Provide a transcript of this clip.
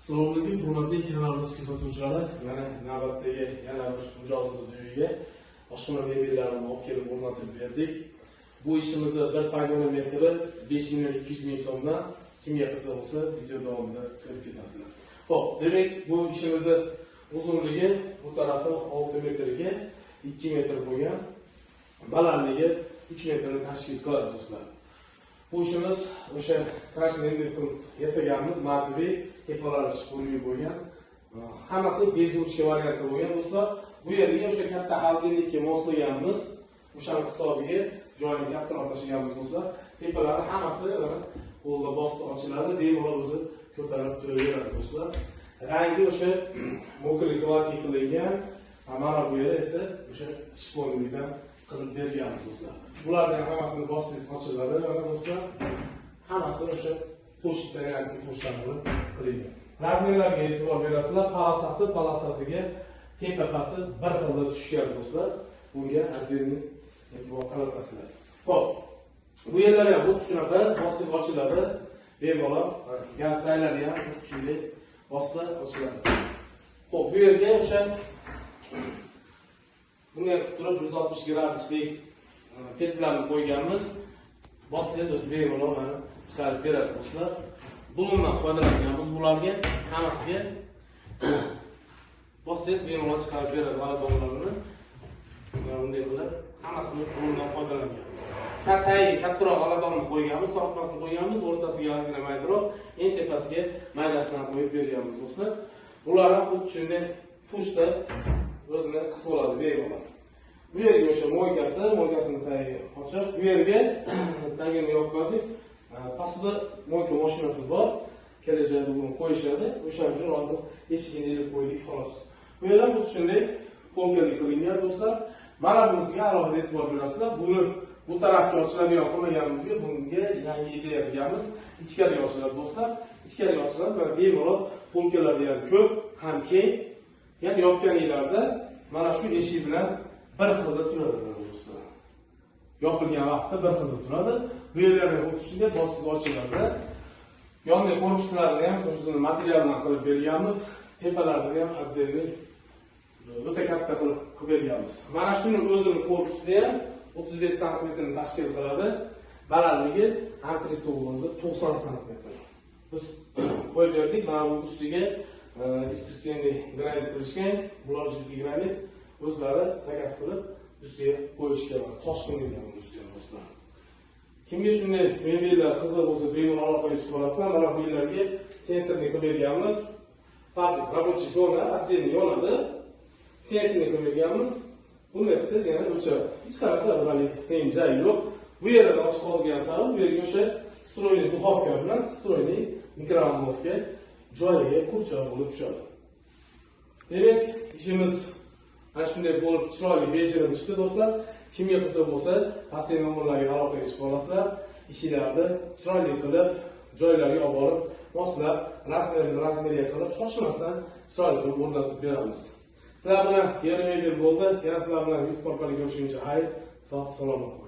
Assalomu alaykum, hurmatli kanalimiz kuzatuvchilari. Mana navbatdagi yana bir mijozimiz uyiga oshxona mebellarini olib kelib o'rnatib berdik. Bu ishimizni bir pogona metri 5.200.000 so'mdan kimga qiziq bo'lsa video davomida ko'rib ketasizlar. Xo'p, demak bu ishimizni uzunligi bu tarafi 6 metrga 2 metr bo'lgan, balandligi 3 metrni tashkil qiladi do'stlar. Bu ishimiz o'sha krashning yasaganmiz martviy tepalanish bo'lib bo'lgan. Hammasi bezuvchi variantda bo'lgan do'stlar. Bu yerga o'sha katta xalqinlikka moslaganmiz. O'shaning hisobiga joyini kattaroq tashlaganmiz do'stlar. Tepalari hammasi qo'lda bosib ochiladi, bemalol o'zi ko'tarib turaveradi do'stlar. Rangi o'sha mokri glavati qilingan. Mana bu yer esa o'sha shponlikdan qilib berganmiz do'stlar. Bularning hammasini bossangiz ochiladi mana do'stlar. Hammasi o'sha pochta reaksiya pochtalarni qilingan. Razmerlarga e'tibor berasizlar. Palasasiga tepapasi bir xilda tushgan do'stlar. Bunga отдельный e'tibor qaratasizlar. Xo'p. Bu yerlar ham bu shunaqa bosib ochiladi. Bemalol gaz taylari ham shunday bossa ochiladi. Xo'p, bu yerga o'sha bunga turib 160 graduslik petlarni qo'yganmiz. Bossangiz o'zi bemalol mana chiqarib beradi do'stlar. Bundan foydalanganmiz bularga hammasiga bossangiz bemalol chiqarib beradi valadonlarni. Bunday qilib hammasini bundan foydalanganmiz. Kattaroq valadonni qo'yganmiz, tortmasini qo'yganmiz, o'rtasiga ozgina maydaroq, eng tepasiga maydasini qo'yib berganmiz do'stlar. Bular ham xuddi shunday pushda o'zini qisib oladi bemalol. Bu yerga o'sha moykasini tagiga ochib, bu yerga tagini yopib qo'ydik. Pastda moyka mashinasi bor. Kelajakda buni qo'yishadi. O'shaning uchun hozir eshigini ilib qo'ydik xolos. Bu yerlar xuddi shunday polkali qilingan do'stlar. Mana bunisiga alohida e'tibor berasizlar. Buni bu tarafga ochiladigan qilmaganimizga bunga yangi ideya qilganmiz. Ichkariga ochiladi do'stlar. Ichkariga ochiladi va bemalol polkalarda ham ko'p, ham keng. Ya'ni yopganinglarda mana shu eshik bilan bir xilda turadi do'stlar. Yopilgan vaqtda bir xilda turadi. Bu yerlarga xuddi shunday bosib ochiladi. Yonda korpuslarni ham o'zini materialdan qilib berganmiz. Tepalarni ham отдельный o'ta katta qilib berganmiz. Mana shuni o'zini korpusi ham 35 sm ni tashkil qiladi. Balandligi antrestovozi 90 sm. Biz qo'yib berdik. Mana bu ustiga искусственный granit qilishgan, buloqli granit o'zlari zakas qilib ustiga qo'yishgan, toshqinlangan ustiga do'stlar. Kimga shunday mebellar qiziq bo'lsa, bemalol aloqa qilib olasizlar. Mana bu yerlarga sensorni qilib berganmiz. Faqat рабочий zona отдельно yonadi. Sensorni qilib berganmiz. Bunday qilsangiz yana o'chadi. Hech qanaqa qiyin joyi yo'q. Bu yerdan ochiq qolgan sari bu yerga o'sha stroyli duxovka bilan stroyli mikrovolnovka joyiga kurchoq bo'lib tushadi. Demak, ishimiz ana shunday bo'lib chiroyli bejirim chiqdi do'stlar. Kimga qiziq bo'lsa, pastdagi nomerlarga aloqa qilib olasizlar. Ishlarni chiroyli qilib, joylarga olib borib, moslab, razmeriga qilib, shoshmasdan chiroyli qilib o'rnatib beramiz. Sizlar bilan yarim yil bo'ldi. Yana sizlar bilan YouTube orqali ko'rishguncha xayr, sog' salomat bo'ling.